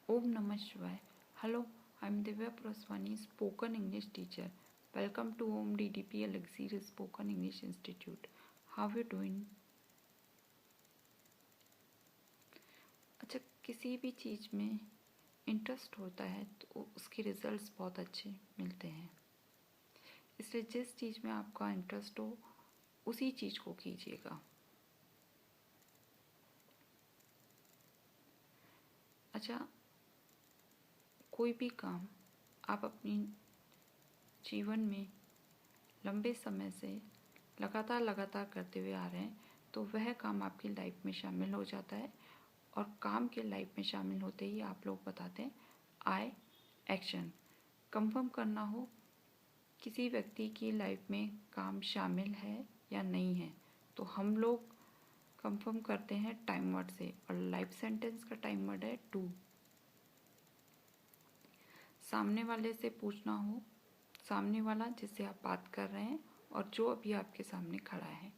Om Namah Shivaya. Hello, I'm Divya Praswani, spoken English teacher. Welcome to Om DDP Elixir Spoken English Institute. How you doing? अच्छा, किसी भी चीज़ में interest होता है तो उसके रिजल्ट्स बहुत अच्छे मिलते हैं। इसलिए जिस चीज़ में आपका इंटरेस्ट हो उसी चीज़ को कीजिएगा। अच्छा, कोई भी काम आप अपनी जीवन में लंबे समय से लगातार करते हुए आ रहे हैं तो वह काम आपकी लाइफ में शामिल हो जाता है। और काम के लाइफ में शामिल होते ही आप लोग बताते हैं आई एक्शन। कंफर्म करना हो किसी व्यक्ति की लाइफ में काम शामिल है या नहीं है तो हम लोग कंफर्म करते हैं टाइम वर्ड से, और लाइफ सेंटेंस का टाइम वर्ड है डू। सामने वाले से पूछना हो, सामने वाला जिससे आप बात कर रहे हैं और जो अभी आपके सामने खड़ा है,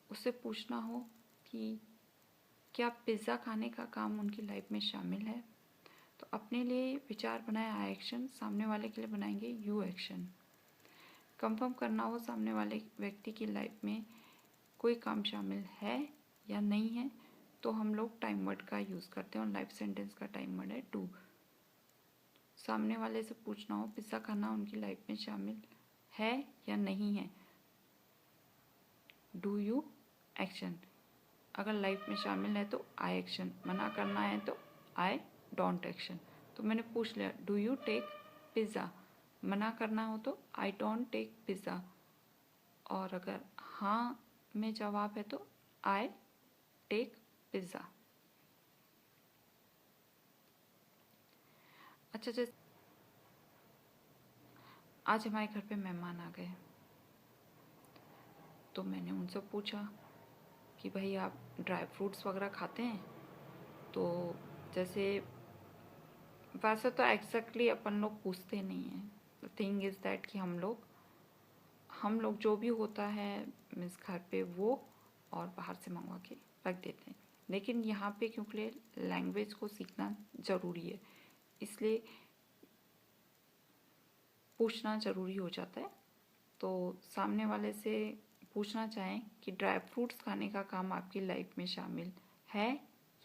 उससे पूछना हो कि क्या पिज़्ज़ा खाने का काम उनकी लाइफ में शामिल है, तो अपने लिए विचार बनाए आई एक्शन, सामने वाले के लिए बनाएंगे यू एक्शन। कंफर्म करना हो सामने वाले व्यक्ति की लाइफ में कोई काम शामिल है या नहीं है तो हम लोग टाइम वर्ड का यूज़ करते हैं, और लाइफ सेंटेंस का टाइम वर्ड है डू। सामने वाले से पूछना हो पिज़्ज़ा खाना उनकी लाइफ में शामिल है या नहीं है, डू यू एक्शन। अगर लाइफ में शामिल है तो आई एक्शन, मना करना है तो आई डोंट एक्शन। तो मैंने पूछ लिया डू यू टेक पिज़्ज़ा, मना करना हो तो आई डोंट टेक पिज़्ज़ा, और अगर हाँ में जवाब है तो आई टेक पिज़्ज़ा। अच्छा, जैसे आज हमारे घर पे मेहमान आ गए तो मैंने उनसे पूछा कि भाई आप ड्राई फ्रूट्स वगैरह खाते हैं, तो जैसे वैसे तो एग्जैक्टली अपन लोग पूछते नहीं हैं। थिंग इज़ दैट कि हम लोग जो भी होता है मीन्स घर पे वो और बाहर से मंगवा के रख देते हैं। लेकिन यहाँ पे क्योंकि लैंग्वेज को सीखना ज़रूरी है इसलिए पूछना ज़रूरी हो जाता है। तो सामने वाले से पूछना चाहें कि ड्राई फ्रूट्स खाने का काम आपकी लाइफ में शामिल है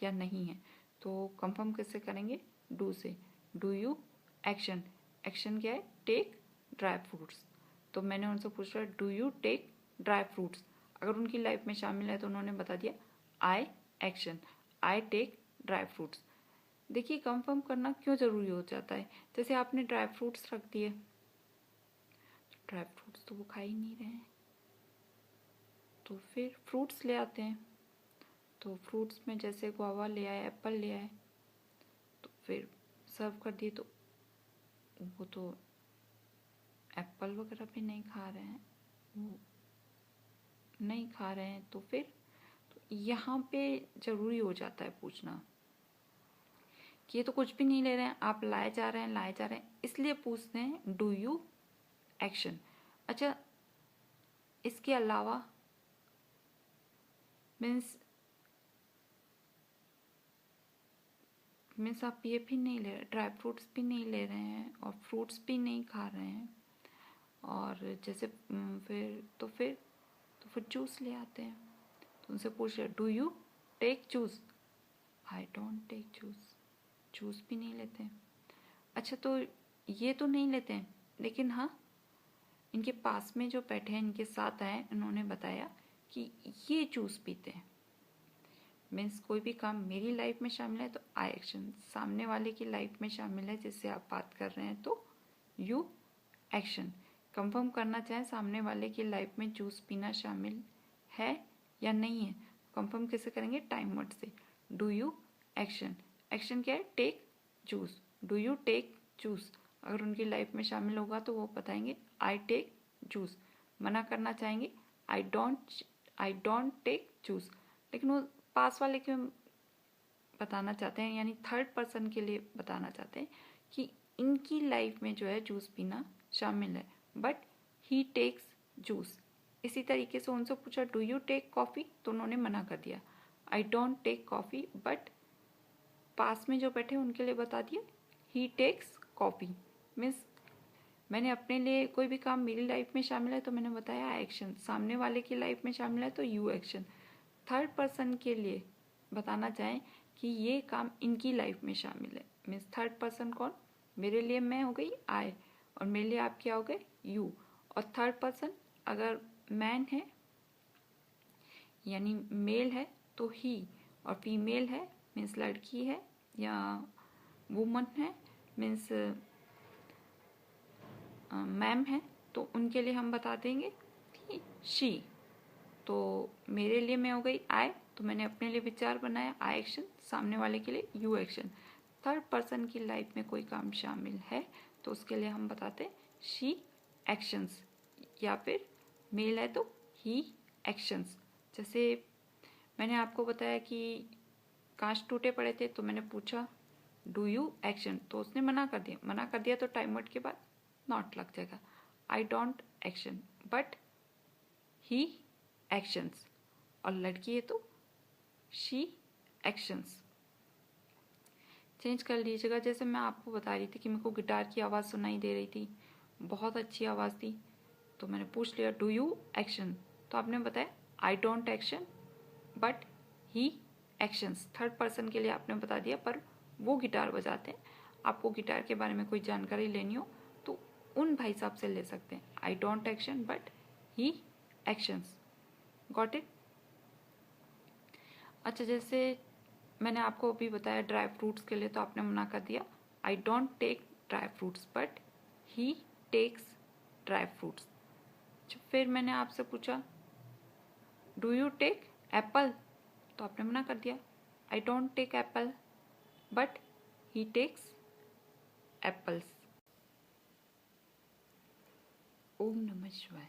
या नहीं है, तो कंफर्म कैसे करेंगे डू से, डू यू एक्शन। एक्शन क्या है, टेक ड्राई फ्रूट्स। तो मैंने उनसे पूछा do you take dry fruits, अगर उनकी लाइफ में शामिल है तो उन्होंने बता दिया I action, I take dry fruits. देखिए कंफर्म करना क्यों ज़रूरी हो जाता है। जैसे आपने ड्राई फ्रूट्स रख दिए, ड्राई फ्रूट्स तो वो खा ही नहीं रहे हैं, तो फिर फ्रूट्स ले आते हैं। तो फ्रूट्स में जैसे गुआवा ले आए, एप्पल ले आए, तो फिर सर्व कर दिए, तो वो तो एप्पल वगैरह भी नहीं खा रहे हैं, वो नहीं खा रहे हैं, तो फिर तो यहाँ पे ज़रूरी हो जाता है पूछना कि ये तो कुछ भी नहीं ले रहे हैं, आप लाए जा रहे हैं, इसलिए पूछते हैं डू यू एक्शन। अच्छा, इसके अलावा मीन्स आप ये भी नहीं ले रहे, ड्राई फ्रूट्स भी नहीं ले रहे हैं और फ्रूट्स भी नहीं खा रहे हैं, और जैसे फिर जूस ले आते हैं। तो उनसे पूछ रहे do you take juice, I don't take juice, juice भी नहीं लेते हैं। अच्छा, तो ये तो नहीं लेते हैं, लेकिन हाँ इनके पास में जो बैठे हैं, इनके साथ आए, इन्होंने बताया कि ये जूस पीते हैं। मीन्स कोई भी काम मेरी लाइफ में शामिल है तो आई एक्शन, सामने वाले की लाइफ में शामिल है जिससे आप बात कर रहे हैं तो यू एक्शन। कंफर्म करना चाहें सामने वाले की लाइफ में जूस पीना शामिल है या नहीं है, कंफर्म कैसे करेंगे टाइम वर्ड से, डू यू एक्शन। एक्शन क्या है, take juice, do you take juice. अगर उनकी लाइफ में शामिल होगा तो वो बताएंगे आई टेक जूस। मना करना चाहेंगे आई डोंट टेक जूस, लेकिन वो पास वाले के बताना चाहते हैं, यानी थर्ड पर्सन के लिए बताना चाहते हैं कि इनकी लाइफ में जो है जूस पीना शामिल है, बट ही टेक्स जूस। इसी तरीके से उनसे पूछा डू यू टेक कॉफ़ी, तो उन्होंने मना कर दिया I don't take coffee, but पास में जो बैठे उनके लिए बता दिया ही टेक्स कॉफ़ी। मीन्स मैंने अपने लिए कोई भी काम मेरी लाइफ में शामिल है तो मैंने बताया एक्शन, सामने वाले की लाइफ में शामिल है तो यू एक्शन। थर्ड पर्सन के लिए बताना चाहें कि ये काम इनकी लाइफ में शामिल है, मीन्स थर्ड पर्सन कौन, मेरे लिए मैं हो गई आई, और मेरे लिए आप क्या हो गए यू। और थर्ड पर्सन अगर मैन है यानी मेल है तो ही, और फीमेल है मीन्स लड़की है या वुमन है मीन्स मैम है तो उनके लिए हम बता देंगे शी। तो मेरे लिए मैं हो गई आई, तो मैंने अपने लिए विचार बनाया आई एक्शन, सामने वाले के लिए यू एक्शन। थर्ड पर्सन की लाइफ में कोई काम शामिल है तो उसके लिए हम बताते हैं शी एक्शंस, या फिर मेल है तो ही एक्शंस। जैसे मैंने आपको बताया कि कांच टूटे पड़े थे तो मैंने पूछा डू यू एक्शन, तो उसने मना कर दिया तो टाइम वर्ड के बाद नॉट लग जाएगा। I don't action but he actions, और लड़की है तो शी एक्शंस। चेंज कर लीजिएगा। जैसे मैं आपको बता रही थी कि मेरे को गिटार की आवाज़ सुनाई दे रही थी, बहुत अच्छी आवाज़ थी, तो मैंने पूछ लिया डू यू एक्शन, तो आपने बताया I don't action but he actions. Third person के लिए आपने बता दिया पर वो गिटार बजाते हैं। आपको गिटार के बारे में कोई जानकारी लेनी हो तो उन भाई साहब से ले सकते हैं, I don't action but he actions. Got it. अच्छा, जैसे मैंने आपको अभी बताया ड्राई फ्रूट्स के लिए तो आपने मना कर दिया I don't take dry fruits but he takes dry fruits. फिर मैंने आपसे पूछा डू यू टेक एप्पल, तो आपने मना कर दिया I don't take apple but he takes apples. ओम नमः शिवाय।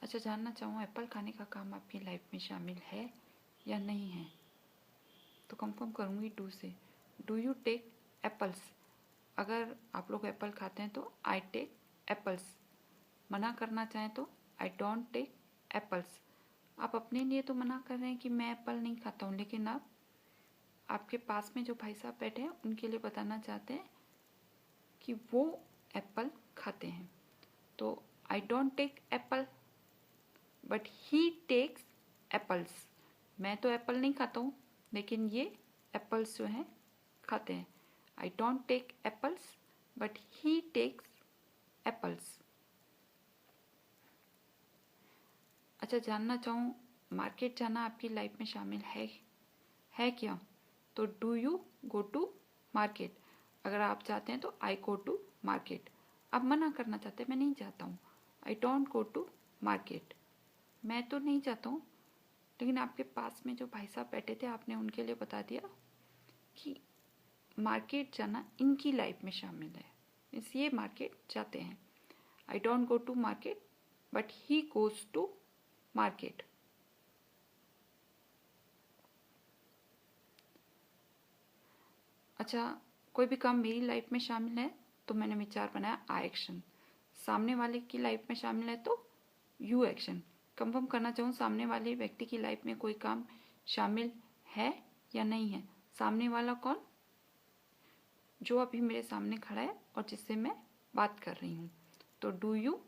अच्छा, जानना चाहूँ एप्पल खाने का काम आपकी लाइफ में शामिल है या नहीं है, तो कंफर्म करूँगी डू से। डू यू टेक एप्पल्स, अगर आप लोग एप्पल खाते हैं तो आई टेक एप्पल्स। मना करना चाहें तो आई डोंट टेक एप्पल्स। आप अपने लिए तो मना कर रहे हैं कि मैं एप्पल नहीं खाता हूँ, लेकिन आप आपके पास में जो भाई साहब बैठे हैं उनके लिए बताना चाहते हैं कि वो एप्पल खाते हैं। तो I don't take apple but he takes apples. मैं तो एप्पल नहीं खाता हूँ लेकिन ये एप्पल्स जो हैं खाते हैं। I don't take apples but he takes apples. अच्छा, जानना चाहूँ मार्केट जाना आपकी लाइफ में शामिल है क्या, तो do you go to market. अगर आप चाहते हैं तो आई गो टू मार्केट। आप मना करना चाहते हैं मैं नहीं जाता हूँ, I don't go to market. मैं तो नहीं जाता हूँ, लेकिन आपके पास में जो भाई साहब बैठे थे आपने उनके लिए बता दिया कि मार्केट जाना इनकी लाइफ में शामिल है, इस ये मार्केट जाते हैं। I don't go to market but he goes to market. अच्छा, कोई भी काम मेरी लाइफ में शामिल है तो मैंने विचार बनाया आई एक्शन, सामने वाले की लाइफ में शामिल है तो यू एक्शन। कंफर्म करना चाहूँ सामने वाले व्यक्ति की लाइफ में कोई काम शामिल है या नहीं है। सामने वाला कौन, जो अभी मेरे सामने खड़ा है और जिससे मैं बात कर रही हूँ, तो डू यू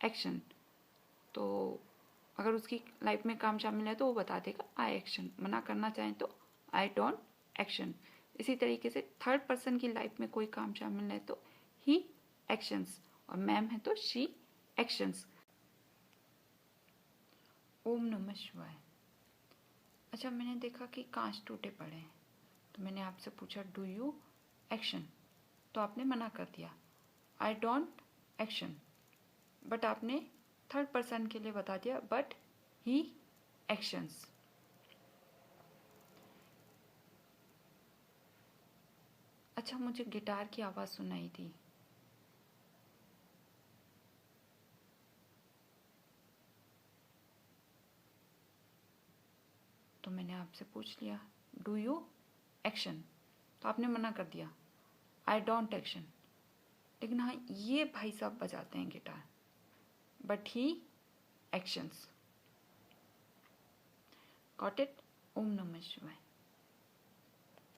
एक्शन। तो अगर उसकी लाइफ में काम शामिल है तो वो बता देगा आई एक्शन। मना करना चाहें तो आई डोंट एक्शन। इसी तरीके से थर्ड पर्सन की लाइफ में कोई काम शामिल है तो ही एक्शंस, और मैम है तो शी एक्शंस। ओम नमः शिवाय। अच्छा, मैंने देखा कि कांच टूटे पड़े हैं तो मैंने आपसे पूछा डू यू एक्शन, तो आपने मना कर दिया आई डोंट एक्शन, बट आपने थर्ड पर्सन के लिए बता दिया बट ही एक्शंस। अच्छा, मुझे गिटार की आवाज़ सुनाई थी, तो मैंने आपसे पूछ लिया डू यू एक्शन, तो आपने मना कर दिया आई डोंट एक्शन। लेकिन हाँ, ये भाई साहब बजाते हैं guitar but he actions. Got it. ओम नमः शिवाय।